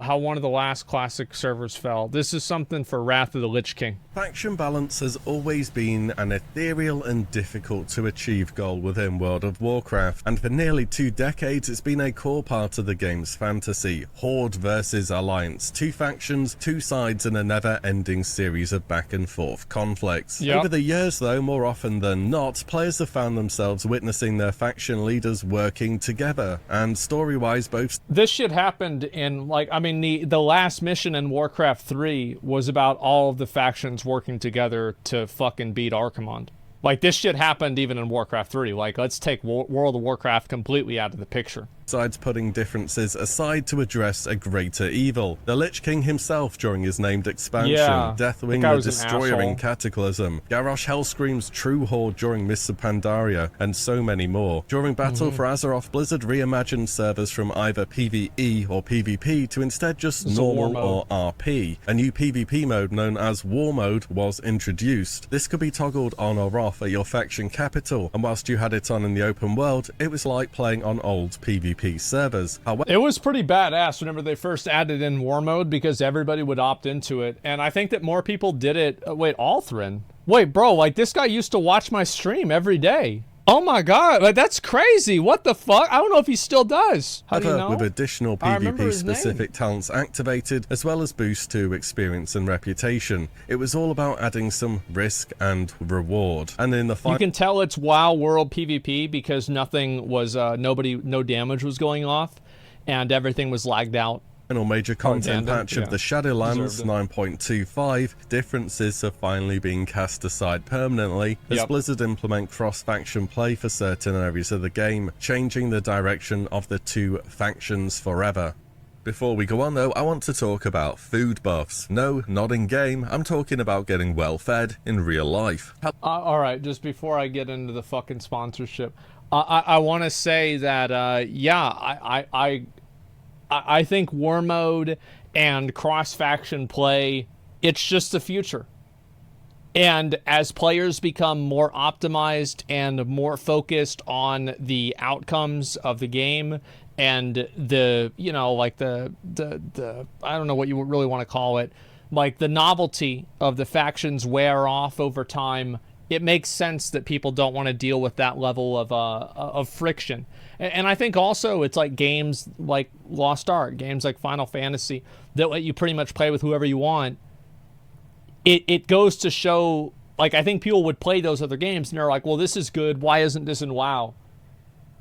how one of the last classic servers fell. This is something for Wrath of the Lich King. Faction balance has always been an ethereal and difficult to achieve goal within World of Warcraft, and for nearly 2 decades it's been a core part of the game's fantasy. Horde versus Alliance, 2 factions, 2 sides, and a never-ending series of back and forth conflicts. Yep. Over the years though, more often than not, players have found themselves witnessing their faction leaders working together, and story-wise both... This shit happened in, like, I mean, the last mission in Warcraft 3 was about all of the factions working together to fucking beat Archimonde. Like, this shit happened even in Warcraft 3. Like, let's take World of Warcraft completely out of the picture. Sides putting differences aside to address a greater evil. The Lich King himself during his named expansion, Deathwing the Destroyer in Cataclysm, Garrosh Hellscream's True Horde during Mists of Pandaria, and so many more. During Battle for Azeroth, Blizzard reimagined servers from either PvE or PvP to instead just normal or RP. A new PvP mode known as War Mode was introduced. This could be toggled on or off at your faction capital, and whilst you had it on in the open world, it was like playing on old PvP servers. It was pretty badass whenever they first added in War Mode because everybody would opt into it, and I think that more people did it. Wait, Althrin? Wait, bro, like this guy used to watch my stream every day. Oh my god, like that's crazy. What the fuck? I don't know if he still does. How do you know? With additional PvP specific talents activated, as well as boosts to experience and reputation. It was all about adding some risk and reward. And in the you can tell it's WoW World PvP because nothing was, no damage was going off, and everything was lagged out. Final major content patch of the Shadowlands 9.25, differences are finally being cast aside permanently as Blizzard implement cross-faction play for certain areas of the game, changing the direction of the 2 factions forever. Before we go on though, I want to talk about food buffs. No, not in game, I'm talking about getting well fed in real life. Alright, just before I get into the fucking sponsorship, I want to say that, yeah, I think War Mode and cross-faction play, it's just the future. And as players become more optimized and more focused on the outcomes of the game and the, you know, like the I don't know what you really want to call it, like the novelty of the factions wear off over time, it makes sense that people don't want to deal with that level of friction. And I think also it's like games like Lost Ark, games like Final Fantasy that let you pretty much play with whoever you want. It goes to show, like, I think people would play those other games and they're like, well, this is good. Why isn't this in WoW?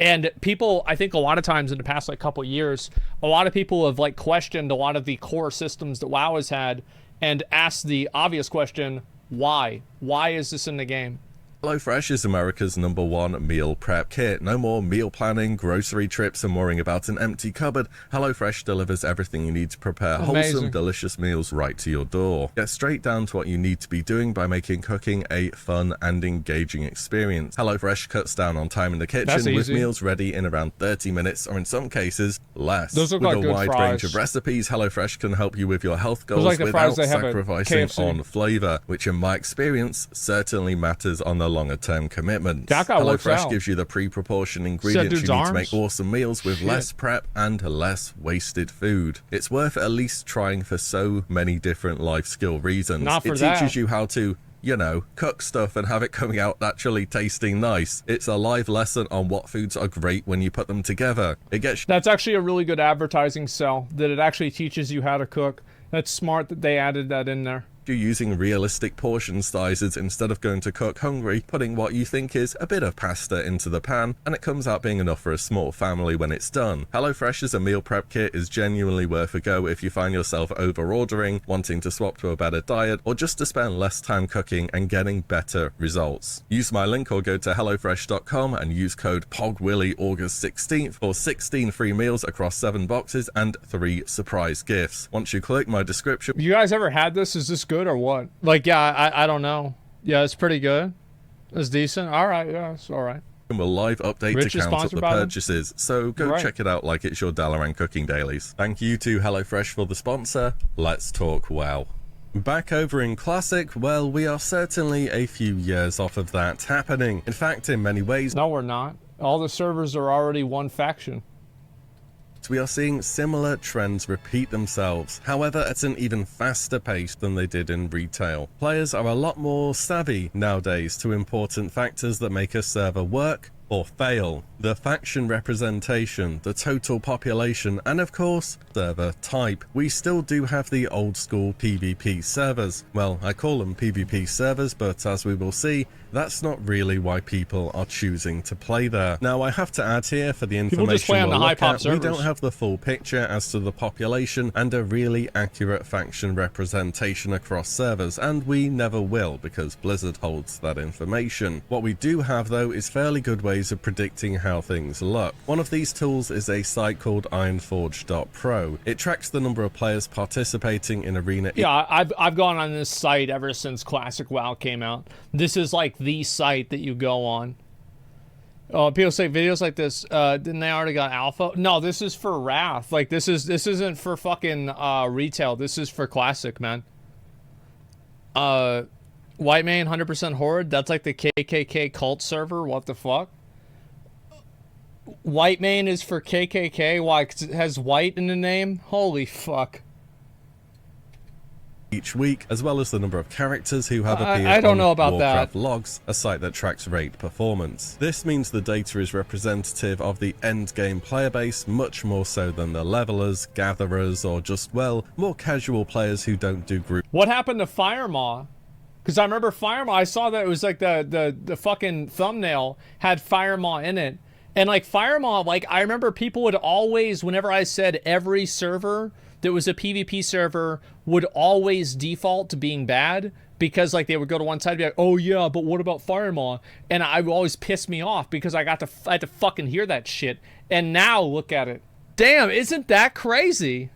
And people, I think a lot of times in the past like couple years, a lot of people have like questioned a lot of the core systems that WoW has had and asked the obvious question, why? Why is this in the game? HelloFresh is America's #1 meal prep kit. No more meal planning, grocery trips, and worrying about an empty cupboard. HelloFresh delivers everything you need to prepare wholesome, delicious meals right to your door. Get straight down to what you need to be doing by making cooking a fun and engaging experience. HelloFresh cuts down on time in the kitchen with meals ready in around 30 minutes, or in some cases, less. Those look with like a wide range of recipes, HelloFresh can help you with your health goals without sacrificing on flavor, which in my experience certainly matters on the longer term commitment. HelloFresh gives you the pre-proportioned ingredients you need to make awesome meals with less prep and less wasted food. It's worth at least trying for so many different life skill reasons. It teaches you how to, you know, cook stuff and have it coming out naturally tasting nice. It's a live lesson on what foods are great when you put them together. That's actually a really good advertising sell, that it actually teaches you how to cook. That's smart that they added that in there. You're using realistic portion sizes instead of going to cook hungry, putting what you think is a bit of pasta into the pan, and it comes out being enough for a small family when it's done. HelloFresh as a meal prep kit is genuinely worth a go if you find yourself over-ordering, wanting to swap to a better diet, or just to spend less time cooking and getting better results. Use my link or go to hellofresh.com and use code POGWILLE August 16th for 16 free meals across 7 boxes and 3 surprise gifts. Once you click my description... You guys ever had this? Is this good or what? Like, yeah, I don't know. Yeah, it's pretty good. It's decent. All right, yeah, it's all right. And we'll live update to count up the purchases, so go check it out like it's your Dalaran cooking dailies. Thank you to HelloFresh for the sponsor. Let's talk WoW. Back over in Classic, well, we are certainly a few years off of that happening. In fact, in many ways... No, we're not. All the servers are already one faction. we are seeing similar trends repeat themselves, however at an even faster pace than they did in retail. Players are a lot more savvy nowadays to important factors that make a server work or fail. The faction representation, the total population, and of course, server type. We still do have the old school PvP servers. Well, I call them PvP servers, but as we will see, that's not really why people are choosing to play there. Now, I have to add here for the information just play on the high-pop servers. We don't have the full picture as to the population and a really accurate faction representation across servers, and we never will because Blizzard holds that information. What we do have, though, is fairly good ways of predicting how things look. One of these tools is a site called ironforge.pro. It tracks the number of players participating in arena. Yeah, I've gone on this site ever since Classic WoW came out. This is like the site that you go on. People say videos like this, didn't they already got alpha? No, this is for Wrath. Like this isn't for fucking retail. This is for Classic, man. White main 100% Horde. That's like the KKK cult server. What the fuck? White main is for KKK. Why? 'Cause it has white in the name? Holy fuck. Each week, as well as the number of characters who have appeared I don't know about Warcraft that. Logs, a site that tracks raid performance. This means the data is representative of the end game player base much more so than the levelers, gatherers, or just, well, more casual players who don't do group. What happened to Firemaw? Because I remember Firemaw, I saw that it was like the fucking thumbnail had Firemaw in it. And like Firemaw, like I remember people would always, whenever I said every server that was a PvP server would always default to being bad, because like they would go to one side and be like, oh yeah, but what about Firemaw? And I would always piss me off because I had to fucking hear that shit. And now look at it. Damn, isn't that crazy?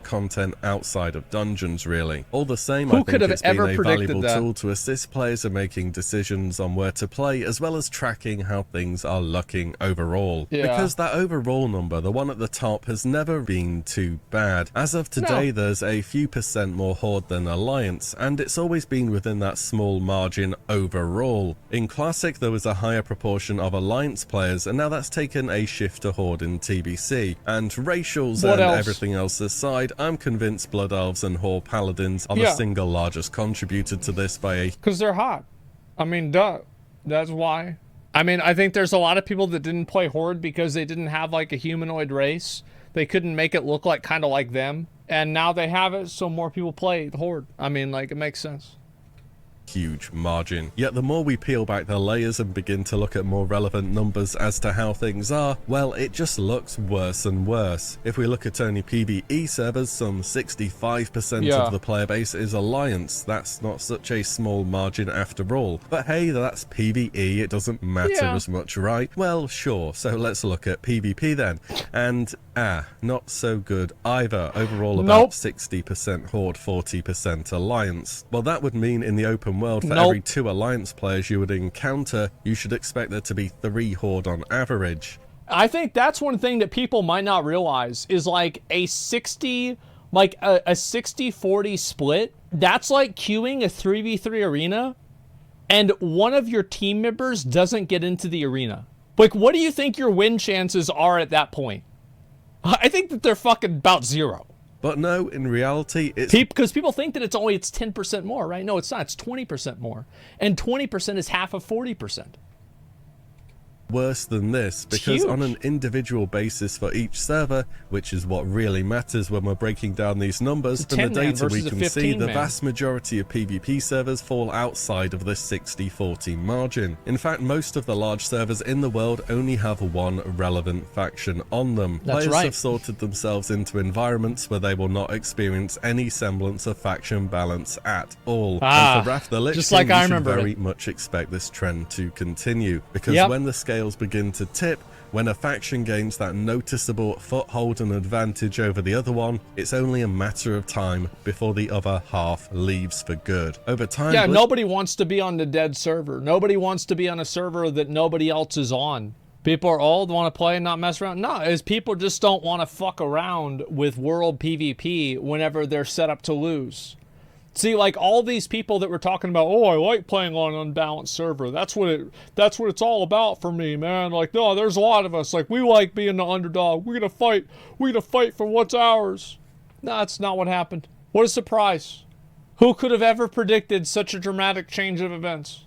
Content outside of dungeons, really. All the same, Who I could think have it's been ever a predicted valuable that? tool to assist players in making decisions on where to play, as well as tracking how things are looking overall. Yeah. Because that overall number, the one at the top, has never been too bad. As of today, there's a few % more Horde than Alliance, and it's always been within that small margin overall. In Classic, there was a higher proportion of Alliance players, and now that's taken a shift to Horde in TBC. And racials What and else? everything else aside, I'm convinced Blood Elves and Horde Paladins are the single largest contributor to this by a... Because they're hot. I mean, duh. That's why. I mean, I think there's a lot of people that didn't play Horde because they didn't have like a humanoid race. They couldn't make it look like kind of like them. And now they have it, so more people play the Horde. I mean, like, it makes sense. Huge margin. Yet the more we peel back the layers and begin to look at more relevant numbers as to how things are, well, it just looks worse and worse. If we look at only PvE servers, some 65% of the player base is Alliance. That's not such a small margin after all. But hey, that's PvE, it doesn't matter as much, right? Well, sure, so let's look at PvP then. And, not so good either. Overall about 60% Horde, 40% Alliance. Well, that would mean in the open world, for every 2 Alliance players you would encounter, you should expect there to be 3 Horde on average. I think that's one thing that people might not realize is like a 60, like a 60-40 split. That's like queuing a 3v3 arena and one of your team members doesn't get into the arena. Like, what do you think your win chances are at that point? I think that they're fucking about 0. But no, in reality, it's... Because people think that it's 10% more, right? No, it's not. It's 20% more. And 20% is half of 40%. Worse than this, because on an individual basis for each server, which is what really matters when we're breaking down these numbers, from the data we can see the vast majority of PvP servers fall outside of this 60-40 margin. In fact, most of the large servers in the world only have one relevant faction on them. Players have sorted themselves into environments where they will not experience any semblance of faction balance at all. And for Wrath the Lich King, you should very much expect this trend to continue, because when the scale begin to tip, when a faction gains that noticeable foothold and advantage over the other one, it's only a matter of time before the other half leaves for good. Over time, nobody wants to be on the dead server. Nobody wants to be on a server that nobody else is on. People are old, want to play and not mess around. No, it's people just don't want to fuck around with world PvP whenever they're set up to lose. See, like all these people that were talking about, oh, I like playing on an unbalanced server. That's what it's all about for me, man. Like, no, there's a lot of us. Like, we like being the underdog. We're gonna fight. We're gonna fight for what's ours. No, that's not what happened. What a surprise. Who could have ever predicted such a dramatic change of events?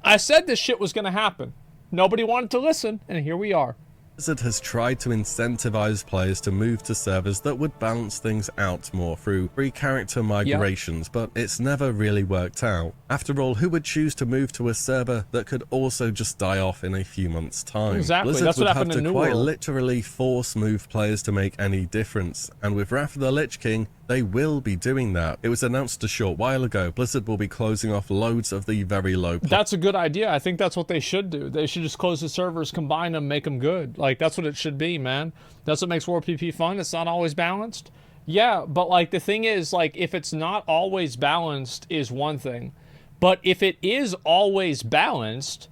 I said this shit was gonna happen. Nobody wanted to listen, and here we are. Blizzard has tried to incentivize players to move to servers that would balance things out more through free character migrations, but it's never really worked out. After all, who would choose to move to a server that could also just die off in a few months' time? Exactly, Blizzard that's would what have happened to in New quite World. literally force move players to make any difference, and with Wrath of the Lich King, they will be doing that. It was announced a short while ago, Blizzard will be closing off loads of the very low... That's a good idea. I think that's what they should do. They should just close the servers, combine them, make them good. Like, that's what it should be, man. That's what makes World PP fun. It's not always balanced. Yeah, but, like, the thing is, like, if it's not always balanced is one thing. But if it is always balanced,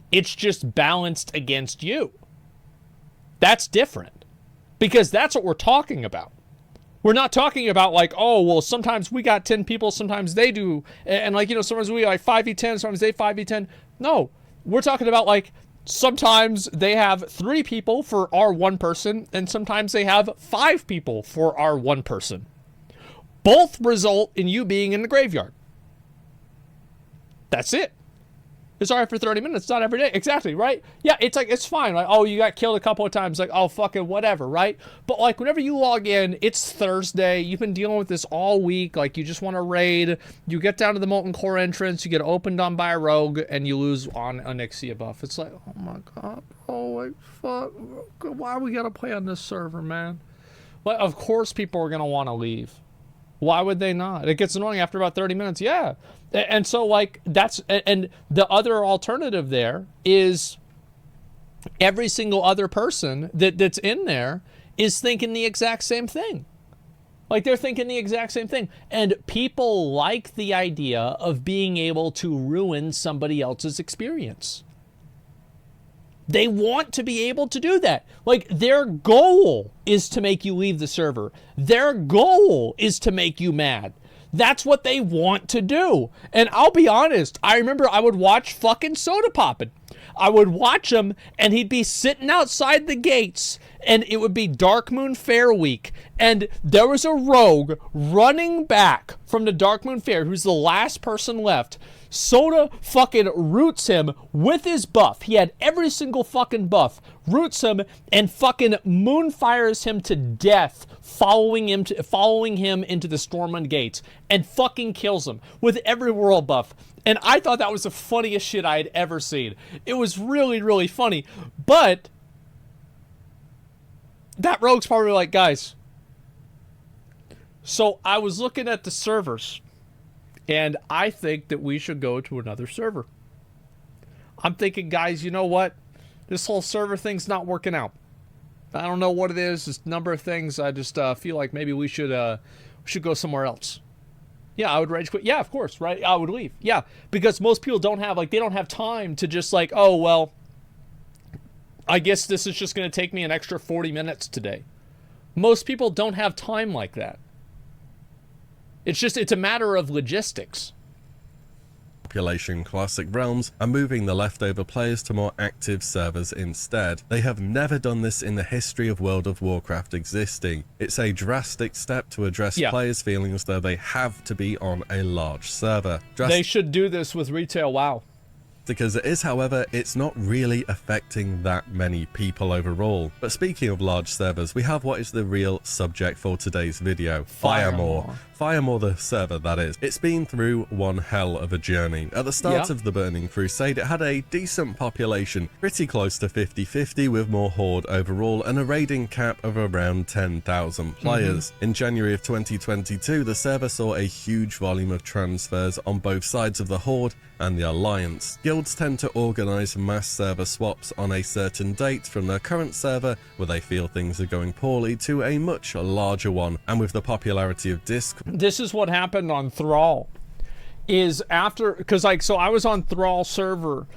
it's just balanced against you. That's different. Because that's what we're talking about. We're not talking about like, oh, well, sometimes we got 10 people, sometimes they do. And like, you know, sometimes we like 5v10, sometimes they 5v10. No, we're talking about like, sometimes they have 3 people for our 1 person, and sometimes they have 5 people for our 1 person. Both result in you being in the graveyard. That's it. It's all right for 30 minutes, not every day. Exactly, right? Yeah, it's like, it's fine. Like, oh, you got killed a couple of times. Like, oh, fucking whatever, right? But, like, whenever you log in, it's Thursday. You've been dealing with this all week. Like, you just want to raid. You get down to the Molten Core entrance. You get opened on by a rogue, and you lose on an Ixia buff. It's like, oh, my God, bro. Like, fuck. Why we got to play on this server, man? Well, of course people are going to want to leave. Why would they not? It gets annoying after about 30 minutes. Yeah. And so, like, that's... And the other alternative there is every single other person that's in there is thinking the exact same thing. Like, they're thinking the exact same thing. And people like the idea of being able to ruin somebody else's experience. They want to be able to do that. Like, their goal is to make you leave the server. Their goal is to make you mad. That's what they want to do. And I'll be honest, I remember I would watch fucking Soda Poppin'. I would watch him, and he'd be sitting outside the gates, and it would be Dark Moon Fair week, and there was a rogue running back from the Dark Moon Fair, who's the last person left. Soda fucking roots him with his buff. He had every single fucking buff. Roots him and fucking moonfires him to death, following him into the Stormwind Gates, and fucking kills him with every world buff. And I thought that was the funniest shit I had ever seen. It was really, really funny. But that rogue's probably like, guys, so I was looking at the servers, and I think that we should go to another server. I'm thinking, guys, you know what? This whole server thing's not working out. I don't know what it is. There's a number of things. I just feel like maybe we should go somewhere else. Yeah, I would rage quit. Yeah, of course, right? I would leave. Yeah, because most people don't have, like, they don't have time to just like, oh, well, I guess this is just going to take me an extra 40 minutes today. Most people don't have time like that. It's a matter of logistics. Population Classic Realms are moving the leftover players to more active servers instead. They have never done this in the history of World of Warcraft existing. It's a drastic step to address players feeling as though they have to be on a large server. They should do this with retail WoW. Because it is, however, it's not really affecting that many people overall. But speaking of large servers, we have what is the real subject for today's video, Firemaw. Firemaw, the server, that is. It's been through one hell of a journey. At the start of the Burning Crusade, it had a decent population, pretty close to 50-50, with more Horde overall, and a raiding cap of around 10,000 players. In January of 2022, the server saw a huge volume of transfers on both sides of the Horde and the Alliance. Guilds tend to organize mass server swaps on a certain date from their current server, where they feel things are going poorly, to a much larger one, and with the popularity of Disc. This is what happened on Thrall. Is after, because like, so I was on Thrall server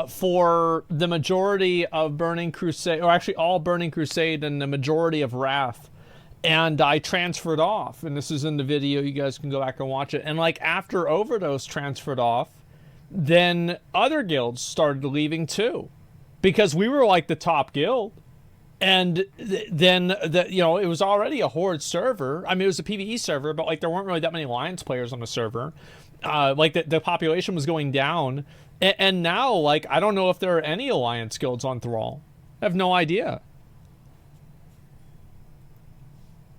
for the majority of Burning Crusade, or actually all Burning Crusade and the majority of Wrath. and I transferred off, and this is in the video, you guys can go back and watch it. And like after Overdose transferred off, then other guilds started leaving too, because we were like the top guild. And then it was already a Horde server. I mean, it was a PvE server, but like there weren't really that many Alliance players on the server. Like the population was going down, and now like I don't know if there are any Alliance guilds on Thrall. I have no idea.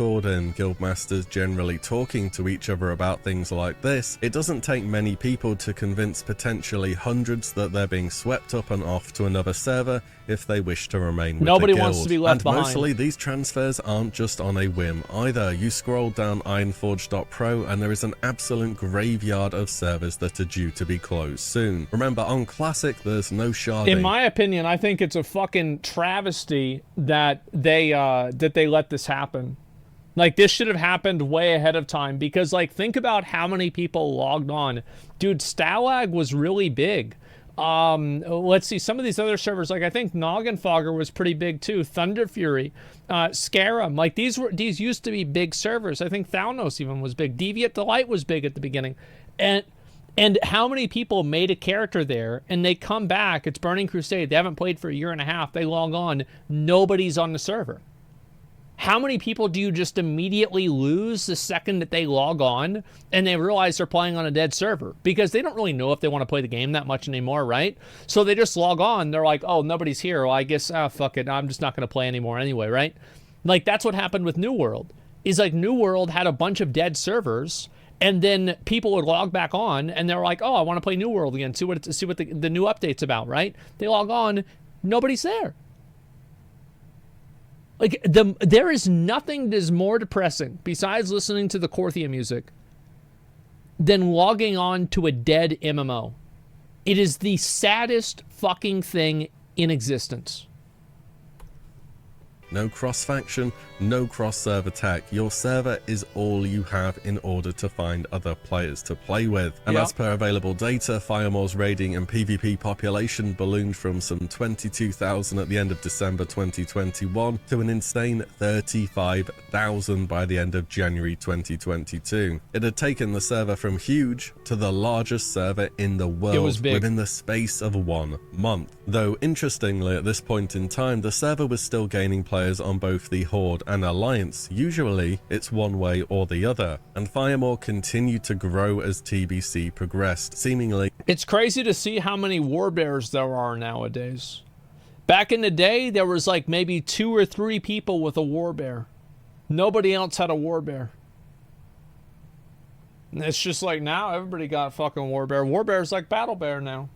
Horde and guildmasters generally talking to each other about things like this, it doesn't take many people to convince potentially hundreds that they're being swept up and off to another server if they wish to remain with Nobody the guild. wants to be left behind. And mostly these transfers aren't just on a whim either. You scroll down ironforge.pro and there is an absolute graveyard of servers that are due to be closed soon. Remember, on Classic there's no sharding. In my opinion, I think it's a fucking travesty that they let this happen. Like, this should have happened way ahead of time, because, like, think about how many people logged on. Dude, Stalag was really big. Let's see, some of these other servers, like, I think Noggenfogger was pretty big, too. Thunder Fury, Scarum, like, these used to be big servers. I think Thalnos even was big. Deviant Delight was big at the beginning. And how many people made a character there, and they come back, it's Burning Crusade, they haven't played for a year and a half, they log on, nobody's on the server. How many people do you just immediately lose the second that they log on and they realize they're playing on a dead server? Because they don't really know if they want to play the game that much anymore, right? So they just log on. They're like, oh, nobody's here. Well, I guess, fuck it. I'm just not going to play anymore anyway, right? Like, that's what happened with New World. Is like New World had a bunch of dead servers, and then people would log back on, and they're like, oh, I want to play New World again. See what the new update's about, right? They log on. Nobody's there. Like, there is nothing that is more depressing, besides listening to the Korthia music, than logging on to a dead MMO. It is the saddest fucking thing in existence. No cross-faction, no cross-server tech. Your server is all you have in order to find other players to play with. And as per available data, Firemaw's raiding and PvP population ballooned from some 22,000 at the end of December 2021 to an insane 35,000 by the end of January 2022. It had taken the server from huge to the largest server in the world within the space of 1 month. Though, interestingly, at this point in time, the server was still gaining players on both the Horde and Alliance. Usually, it's one way or the other. And Firemaw continued to grow as TBC progressed, seemingly. It's crazy to see how many warbears there are nowadays. Back in the day, there was like maybe 2 or 3 people with a warbear. Nobody else had a warbear. And it's just like now, everybody got a fucking warbear. Warbear's like battle bear now.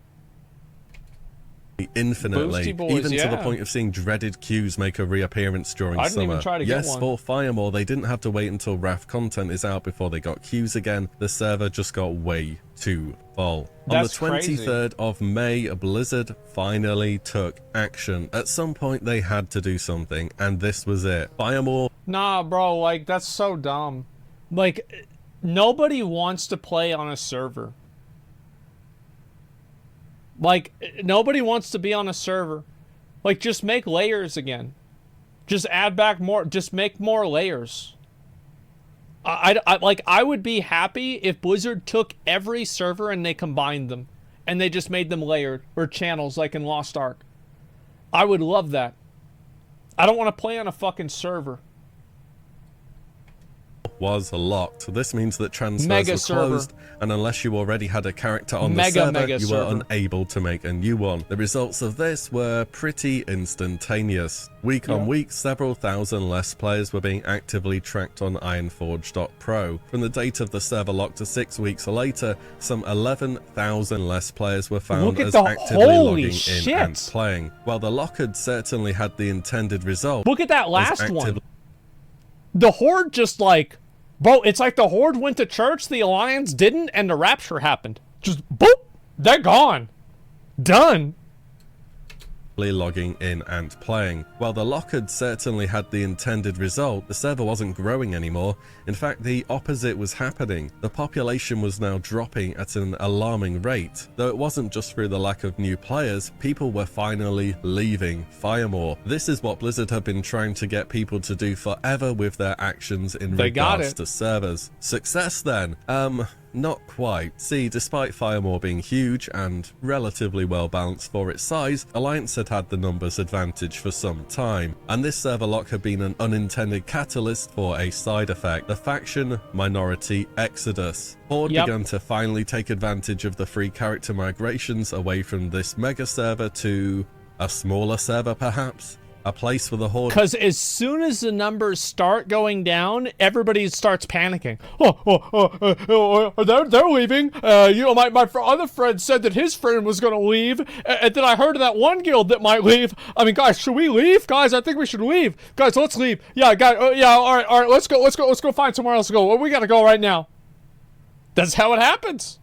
Infinitely, even to the point of seeing dreaded queues make a reappearance during summer. Even try to get one. For Firemaw, they didn't have to wait until Wrath content is out before they got queues again. The server just got way too full. On the 23rd of May, Blizzard finally took action. At some point, they had to do something, and this was it. Firemaw. Nah, bro, like, that's so dumb. Like, nobody wants to play on a server. Like, nobody wants to be on a server. Like, just make layers again. Just add back more. Just make more layers. I would be happy if Blizzard took every server and they combined them. And they just made them layered. Or channels, like in Lost Ark. I would love that. I don't want to play on a fucking server. Was locked. This means that transfers were closed, and unless you already had a character on the server, you were unable to make a new one. The results of this were pretty instantaneous. Week on week, several thousand less players were being actively tracked on ironforge.pro. From the date of the server lock to 6 weeks later, some 11,000 less players were found as actively logging in and playing. While the lock had certainly had the intended result. Look at that last one. The Horde just like... Bro, it's like the Horde went to church, the Alliance didn't, and the Rapture happened. Just, boop! They're gone. Done. logging in and playing. While the lock had certainly had the intended result, the server wasn't growing anymore. In fact, the opposite was happening. The population was now dropping at an alarming rate. Though it wasn't just through the lack of new players, people were finally leaving Firemaw. This is what Blizzard have been trying to get people to do forever with their actions in regards to servers. Success then? Not quite. See, despite Firemaw being huge and relatively well balanced for its size, Alliance had had the numbers advantage for some time, and this server lock had been an unintended catalyst for a side effect, the faction minority exodus. Horde began to finally take advantage of the free character migrations away from this mega server to a smaller server perhaps? A place for the Horde. Because as soon as the numbers start going down, everybody starts panicking. They're leaving. You know, my other friend said that his friend was going to leave, and then I heard of that one guild that might leave. I mean, guys, should we leave? Guys, I think we should leave. Guys, let's leave. Yeah, guys. Yeah, all right. Let's go find somewhere else to go. We got to go right now. That's how it happens.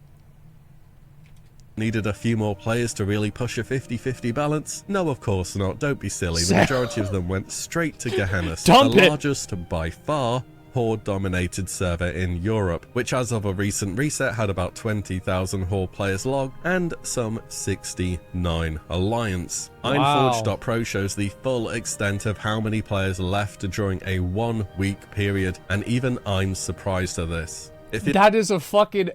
Needed a few more players to really push a 50-50 balance? No, of course not. Don't be silly. The majority of them went straight to Gehenna, the largest, by far, Horde-dominated server in Europe, which as of a recent reset had about 20,000 Horde players logged and some 69 Alliance. Ironforge.pro shows the full extent of how many players left during a 1 week period, and even I'm surprised at this. That is a fucking...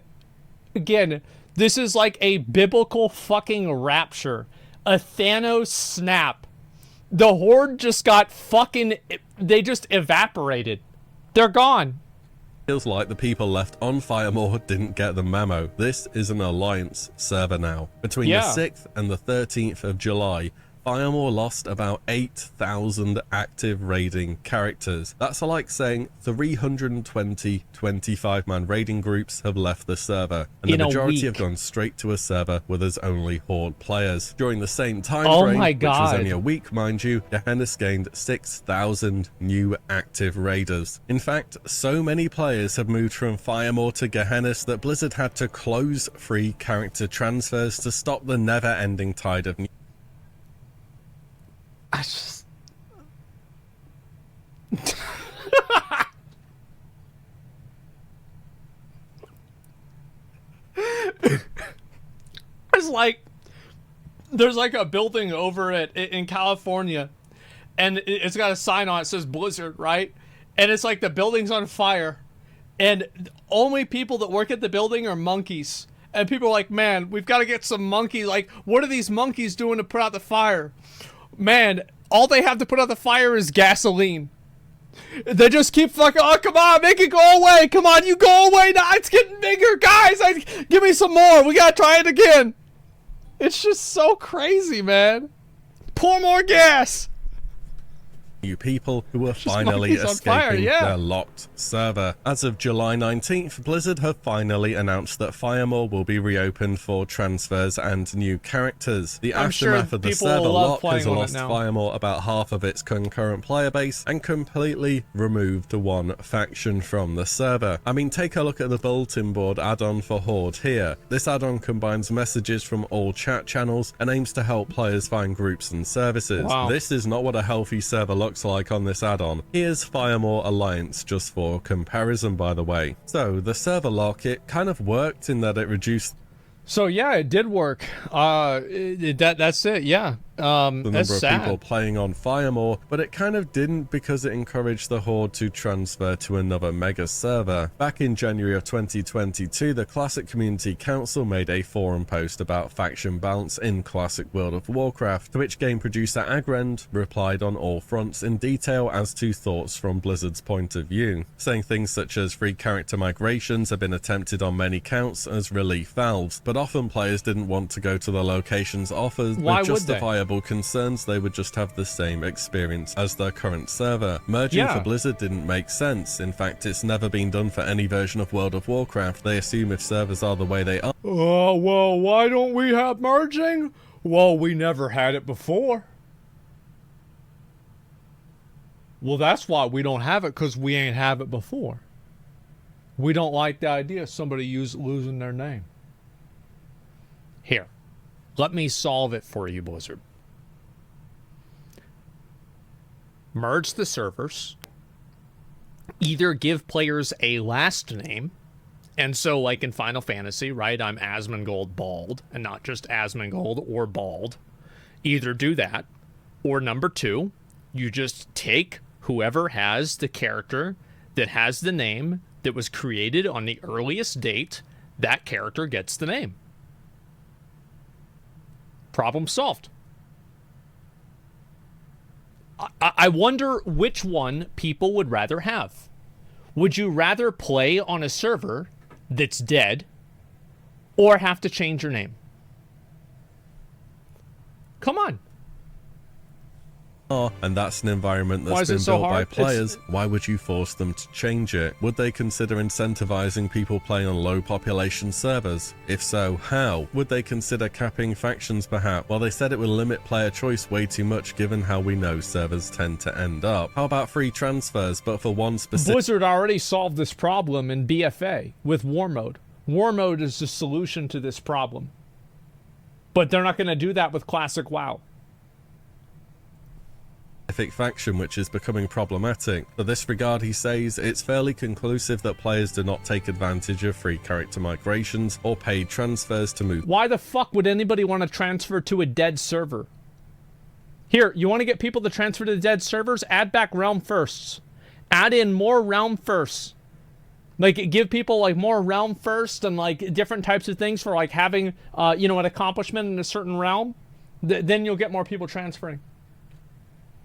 Again... This is like a biblical fucking rapture. A Thanos snap. The Horde just got fucking... They just evaporated. They're gone. Feels like the people left on Firemaw didn't get the memo. This is an Alliance server now. Between the 6th and the 13th of July, Firemaw lost about 8,000 active raiding characters. That's like saying 320 25-man raiding groups have left the server, and the majority have gone straight to a server where there's only Horde players. During the same time frame, which was only a week, mind you, Gehenna's gained 6,000 new active raiders. In fact, so many players have moved from Firemaw to Gehenna that Blizzard had to close free character transfers to stop the never-ending tide of new... I just... there's like a building over in California, and it's got a sign on it that says Blizzard, right? And it's like the building's on fire, and only people that work at the building are monkeys. And people are like, man, we've got to get some monkeys. Like, what are these monkeys doing to put out the fire? Man, all they have to put out the fire is gasoline. They just keep fucking, oh, come on, make it go away. Come on, you go away now. It's getting bigger, guys. Give me some more. We got to try it again. It's just so crazy, man. Pour more gas. New people who were finally escaping their locked server. As of July 19th, Blizzard have finally announced that Firemaw will be reopened for transfers and new characters. The aftermath of the server lock has lost Firemaw about half of its concurrent player base and completely removed one faction from the server. I mean, take a look at the bulletin board add-on for Horde here. This add-on combines messages from all chat channels and aims to help players find groups and services. This is not what a healthy server looks like on this add-on. Here's Firemaw Alliance, just for comparison, by the way. So the server lock, it kind of worked in that it reduced... So yeah, it did work. That's it, yeah. The number of people playing on Firemaw, but it kind of didn't because it encouraged the Horde to transfer to another mega server. Back in January of 2022, the Classic Community Council made a forum post about faction balance in Classic World of Warcraft, to which game producer Agrend replied on all fronts in detail as to thoughts from Blizzard's point of view, saying things such as free character migrations have been attempted on many counts as relief valves, but often players didn't want to go to the locations offered with justifiable concerns. They would just have the same experience as their current server. Merging for Blizzard didn't make sense. In fact, it's never been done for any version of World of Warcraft. They assume if servers are the way they are... Oh, well, why don't we have merging? Well, we never had it before. Well, that's why we don't have it, because we ain't have it before. We don't like the idea of somebody losing their name. Here, let me solve it for you, Blizzard. merge the servers, either give players a last name, and so like in Final Fantasy, right, I'm Asmongold Bald, and not just Asmongold or Bald. Either do that, or number two, you just take whoever has the character that has the name that was created on the earliest date, that character gets the name. Problem solved. I wonder which one people would rather have. Would you rather play on a server that's dead or have to change your name? Come on. And that's an environment that's been built by players. Why would you force them to change it? Would they consider incentivizing people playing on low population servers? If so, how? Would they consider capping factions perhaps? Well, they said it would limit player choice way too much given how we know servers tend to end up. How about free transfers, but for one specific... Blizzard already solved this problem in BFA with War Mode. War Mode is the solution to this problem. But they're not going to do that with Classic WoW. Faction which is becoming problematic. For this regard, he says it's fairly conclusive that players do not take advantage of free character migrations or paid transfers to move. Why the fuck would anybody want to transfer to a dead server? Here, you want to get people to transfer to the dead servers? Add back realm firsts. Add in more realm firsts. Like, give people like more realm first and like different types of things for like having you know, an accomplishment in a certain realm. Then you'll get more people transferring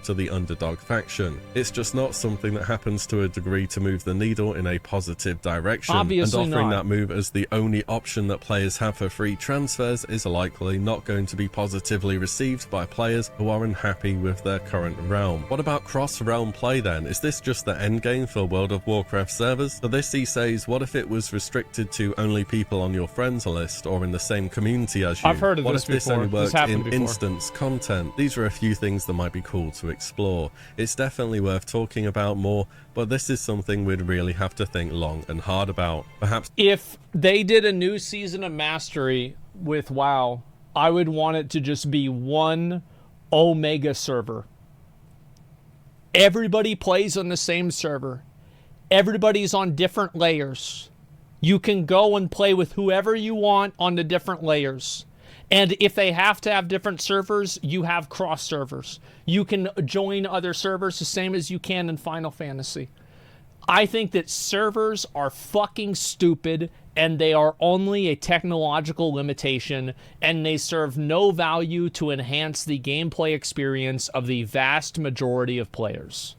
to the underdog faction. It's just not something that happens to a degree to move the needle in a positive direction. Obviously and offering not. that move as the only option that players have for free transfers is likely not going to be positively received by players who are unhappy with their current realm. What about cross-realm play then? Is this just the endgame for World of Warcraft servers? For this he says, what if it was restricted to only people on your friends list or in the same community as you? I've heard of what this if this before. only worked in before. instance content? These are a few things that might be cool to explore. It's definitely worth talking about more, but this is something we'd really have to think long and hard about. Perhaps if they did a new season of Mastery with WoW, I would want it to just be one Omega server. Everybody plays on the same server. Everybody's on different layers. You can go and play with whoever you want on the different layers. And if they have to have different servers, you have cross servers. You can join other servers the same as you can in Final Fantasy. I think that servers are fucking stupid and they are only a technological limitation and they serve no value to enhance the gameplay experience of the vast majority of players.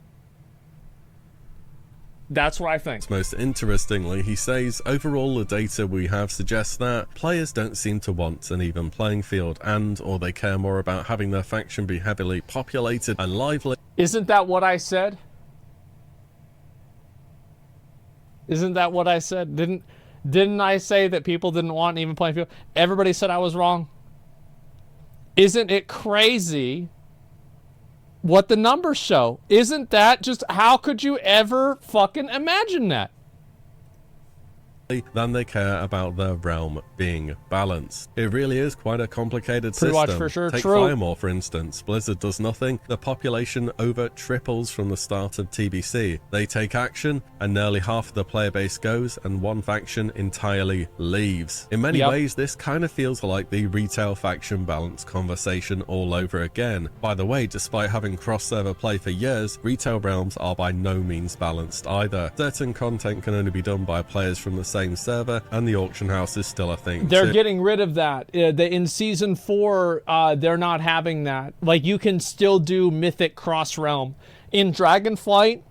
That's what I think. Most interestingly, he says, overall the data we have suggests that players don't seem to want an even playing field or they care more about having their faction be heavily populated and lively. Isn't that what I said? Isn't that what I said? Didn't I say that people didn't want an even playing field? Everybody said I was wrong. Isn't it crazy what the numbers show? Isn't that just, how could you ever fucking imagine that? Than they care about their realm being balanced. It really is quite a complicated system. Pretty much for sure. Take True. Firemaw, for instance. Blizzard does nothing. The population over triples from the start of TBC. They take action, and nearly half of the player base goes, and one faction entirely leaves. In many ways, this kind of feels like the retail faction balance conversation all over again. By the way, despite having cross-server play for years, retail realms are by no means balanced either. Certain content can only be done by players from the same server, and the auction house is still a thing. They're getting rid of that. In Season 4, they're not having that. Like, you can still do Mythic cross-realm. In Dragonflight,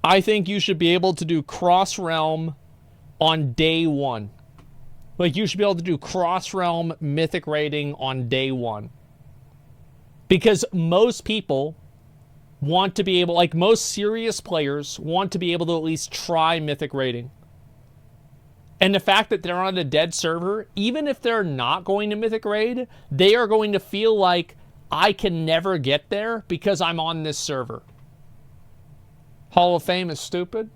I think you should be able to do cross-realm on day one. Like, you should be able to do cross-realm Mythic raiding on day one. Because most people want to be able, like most serious players, want to be able to at least try Mythic raiding. And the fact that they're on a dead server, even if they're not going to Mythic Raid, they are going to feel like, I can never get there because I'm on this server. Hall of Fame is stupid?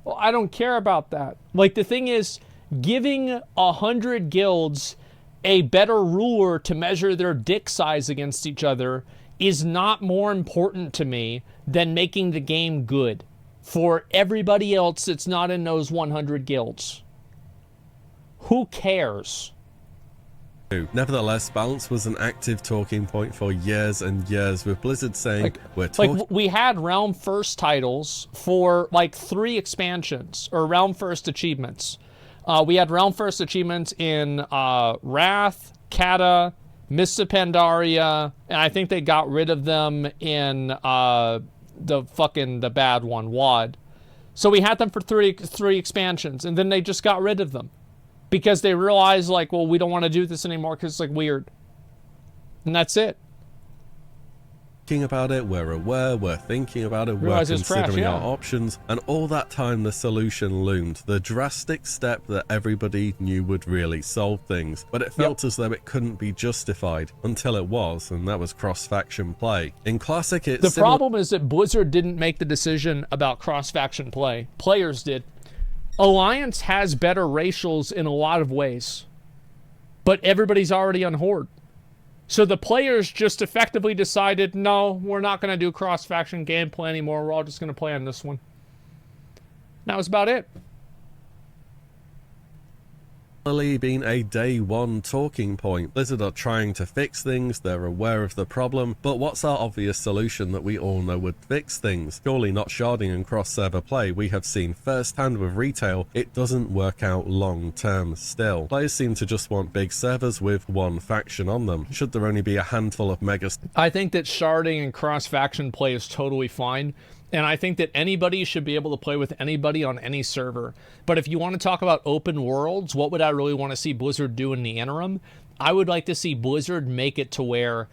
Well, I don't care about that. Like, the thing is, giving 100 guilds a better ruler to measure their dick size against each other is not more important to me than making the game good for everybody else that's not in those 100 guilds. Who cares? Nevertheless, balance was an active talking point for years and years, with Blizzard saying, we had Realm First titles for like 3 expansions, or Realm First achievements. We had Realm First achievements in Wrath, Kata, Mists of Pandaria, and I think they got rid of them in the bad one, WoD. So we had them for three expansions, and then they just got rid of them. Because they realized, like, well, we don't want to do this anymore because it's, like, weird. And that's it. Thinking about it, we're aware, we're thinking about it, we're considering our options, and all that time the solution loomed. The drastic step that everybody knew would really solve things. But it felt as though it couldn't be justified until it was, and that was cross-faction play. In Classic, it's the problem is that Blizzard didn't make the decision about cross-faction play. Players did. Alliance has better racials in a lot of ways, but everybody's already on Horde. So the players just effectively decided, no, we're not going to do cross-faction gameplay anymore. We're all just going to play on this one. That was about it. Been a day one talking point. Blizzard are trying to fix things, they're aware of the problem, but what's our obvious solution that we all know would fix things? Surely not sharding and cross-server play. We have seen firsthand with retail, it doesn't work out long term still. Players seem to just want big servers with one faction on them. Should there only be a handful of mega... I think that sharding and cross-faction play is totally fine. And I think that anybody should be able to play with anybody on any server. But if you want to talk about open worlds, what would I really want to see Blizzard do in the interim? I would like to see Blizzard make it to where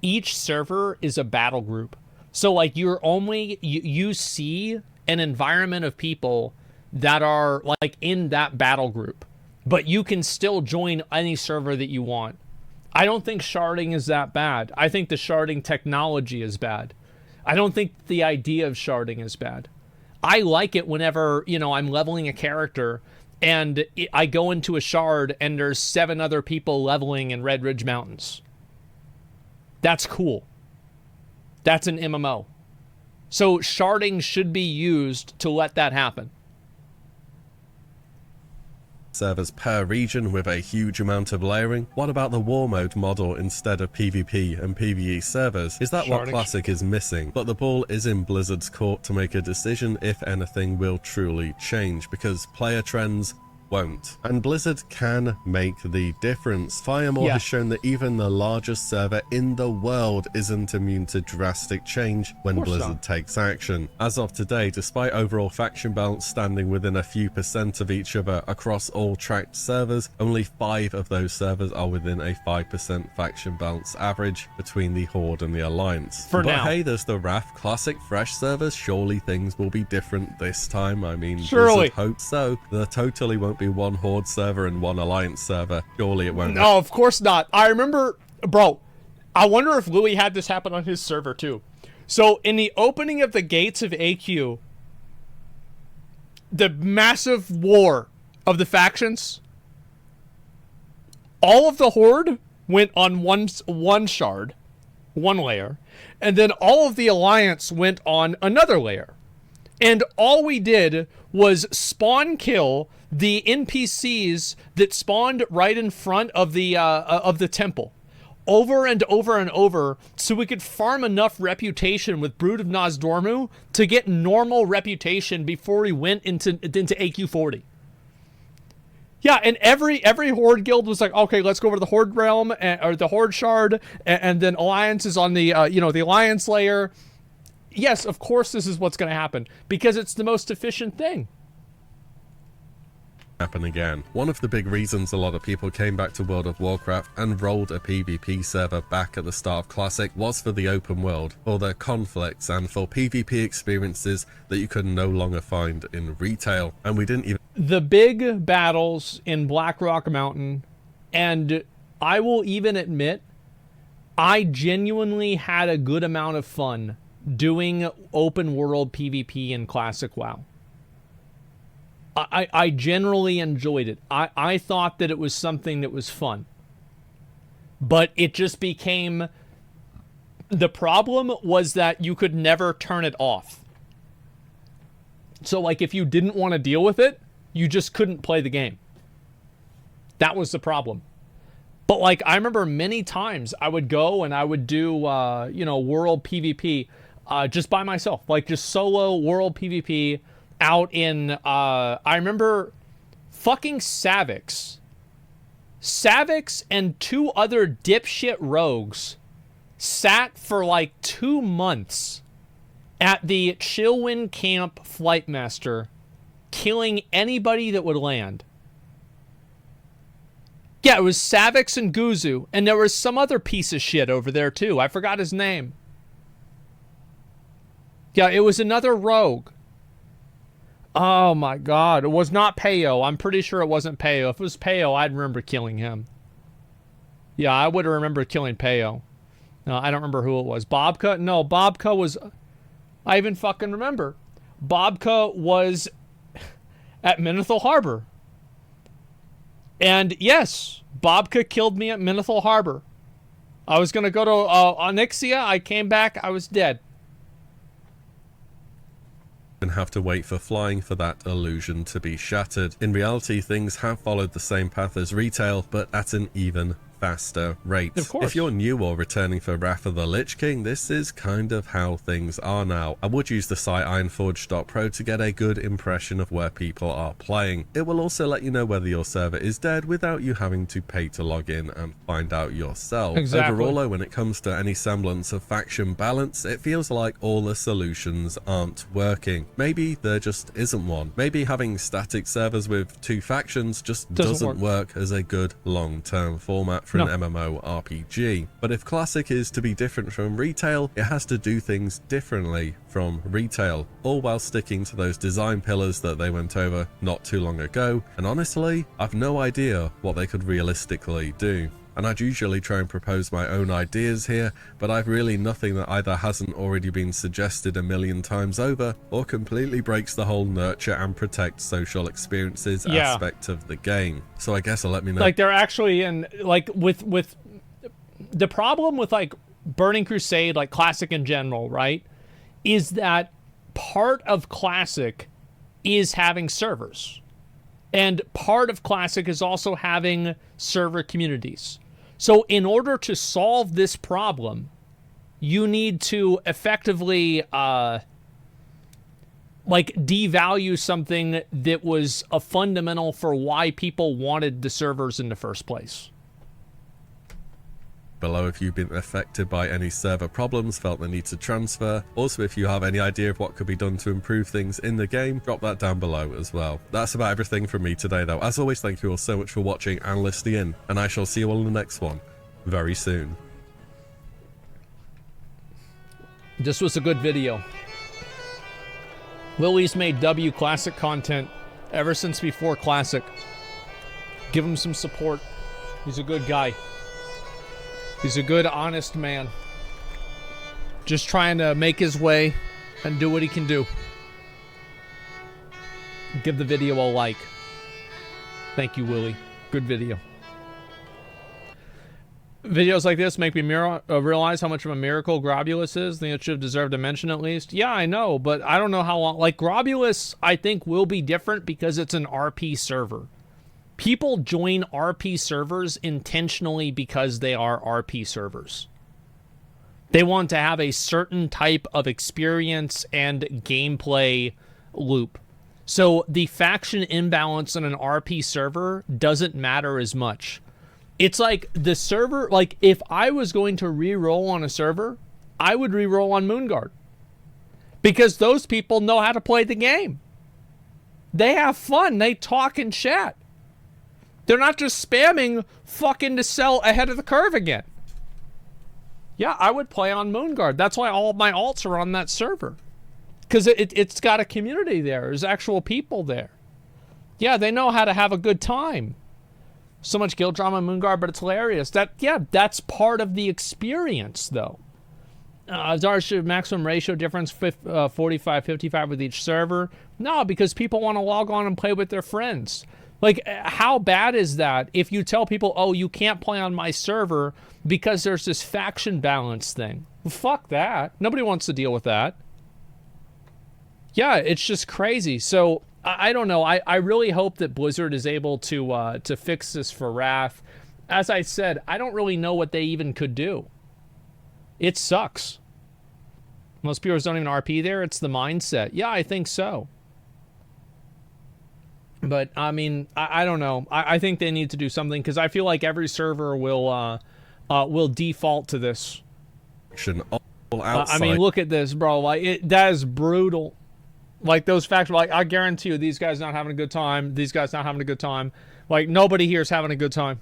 each server is a battle group. So like you see an environment of people that are like in that battle group, but you can still join any server that you want. I don't think sharding is that bad. I think the sharding technology is bad. I don't think the idea of sharding is bad. I like it whenever, I'm leveling a character and I go into a shard and there's 7 other people leveling in Red Ridge Mountains. That's cool. That's an MMO. So sharding should be used to let that happen. Servers per region with a huge amount of layering. What about the war mode model instead of PvP and PvE servers? Is that what Classic is missing? But the ball is in Blizzard's court to make a decision if anything will truly change, because player trends won't. And Blizzard can make the difference. Firemaw has shown that even the largest server in the world isn't immune to drastic change when Blizzard takes action. As of today, despite overall faction balance standing within a few % of each other across all tracked servers, only 5 of those servers are within a 5% faction balance average between the Horde and the Alliance. But hey, there's the Wrath Classic Fresh servers. Surely things will be different this time. I mean, surely. Blizzard hopes so. There totally won't be one Horde server and one Alliance server. Surely it won't. No, of course not. I remember, bro, I wonder if WillE had this happen on his server too. So in the opening of the gates of AQ, the massive war of the factions, all of the Horde went on one shard, one layer, and then all of the Alliance went on another layer. And all we did was spawn kill the NPCs that spawned right in front of the temple, over and over and over, so we could farm enough reputation with Brood of Nozdormu to get normal reputation before we went into AQ40. Yeah, and every Horde guild was like, okay, let's go over to the Horde realm or the Horde shard, and then Alliance is on the the Alliance layer. Yes, of course this is what's going to happen, because it's the most efficient thing. Happen again. One of the big reasons a lot of people came back to World of Warcraft and rolled a PvP server back at the start of Classic was for the open world, for their conflicts, and for PvP experiences that you could no longer find in retail. And we didn't even... The big battles in Blackrock Mountain, and I will even admit, I genuinely had a good amount of fun doing open world PvP in Classic WoW. I generally enjoyed it. I thought that it was something that was fun. But it just became The problem was that you could never turn it off. So, like, if you didn't want to deal with it, you just couldn't play the game. That was the problem. But, like, I remember many times I would go and I would do, you know, world PvP just by myself. Like, just solo world PvP out in, I remember fucking Savix. Savix and 2 other dipshit rogues sat for like 2 months at the Chillwind Camp Flightmaster, killing anybody that would land. Yeah, it was Savix and Guzu, and there was some other piece of shit over there too. I forgot his name. Yeah, it was another rogue. Oh my god, it was not Peyo. I'm pretty sure it wasn't Peyo. If it was Peyo, I'd remember killing him. Yeah, I would have remembered killing Peyo. No, I don't remember who it was. Bobka? No, Bobka was... I even fucking remember. Bobka was at Menethil Harbor. And yes, Bobka killed me at Menethil Harbor. I was going to go to Onyxia. I came back. I was dead. And have to wait for flying for that illusion to be shattered. In reality, things have followed the same path as retail, but at an even faster rate. Of course. If you're new or returning for Wrath of the Lich King, this is kind of how things are now. I would use the site ironforge.pro to get a good impression of where people are playing. It will also let you know whether your server is dead without you having to pay to log in and find out yourself. Exactly. Overall, though, when it comes to any semblance of faction balance, it feels like all the solutions aren't working. Maybe there just isn't one. Maybe having static servers with 2 factions just doesn't work as a good long-term format for an MMO RPG. But if Classic is to be different from retail, it has to do things differently from retail, all while sticking to those design pillars that they went over not too long ago. And honestly, I've no idea what they could realistically do. And I'd usually try and propose my own ideas here, but I've really nothing that either hasn't already been suggested a million times over, or completely breaks the whole nurture and protect social experiences aspect of the game. So I guess I'll let me know. Like, they're actually in, like, with the problem with, like, Burning Crusade, like, Classic in general, right, is that part of Classic is having servers. And part of Classic is also having server communities. So in order to solve this problem, you need to effectively, like, devalue something that was a fundamental for why people wanted the servers in the first place. Below if you've been affected by any server problems, felt the need to transfer. Also, if you have any idea of what could be done to improve things in the game, drop that down below as well. That's about everything from me today though. As always, thank you all so much for watching and listening in, and I shall see you all in the next one very soon. This was a good video. WillE's made W Classic content ever since before Classic. Give him some support. He's a good guy. He's a good, honest man. Just trying to make his way and do what he can do. Give the video a like. Thank you, WillE. Good video. Videos like this make me realize how much of a miracle Grobulus is. I think it should have deserved a mention at least. Yeah, I know, but I don't know how long. Like, Grobulus, I think, will be different because it's an RP server. People join RP servers intentionally because they are RP servers. They want to have a certain type of experience and gameplay loop. So the faction imbalance on an RP server doesn't matter as much. It's like the server, like if I was going to re-roll on a server, I would re-roll on Moonguard. Because those people know how to play the game. They have fun. They talk and chat. They're not just spamming fucking to sell ahead of the curve again. Yeah, I would play on Moonguard. That's why all of my alts are on that server. Because it's got a community there. There's actual people there. Yeah, they know how to have a good time. So much guild drama in Moonguard, but it's hilarious. That's part of the experience, though. Zarsh maximum ratio difference 45-55 with each server. No, because people want to log on and play with their friends. Like, how bad is that if you tell people, oh, you can't play on my server because there's this faction balance thing? Well, fuck that. Nobody wants to deal with that. Yeah, it's just crazy. So, I don't know. I really hope that Blizzard is able to fix this for Wrath. As I said, I don't really know what they even could do. It sucks. Most viewers don't even RP there. It's the mindset. Yeah, I think so. But, I mean, I don't know. I think they need to do something, because I feel like every server will default to this. I mean, look at this, bro. Like, that is brutal. Like, those facts, like, I guarantee you, these guys not having a good time. These guys not having a good time. Like, nobody here is having a good time.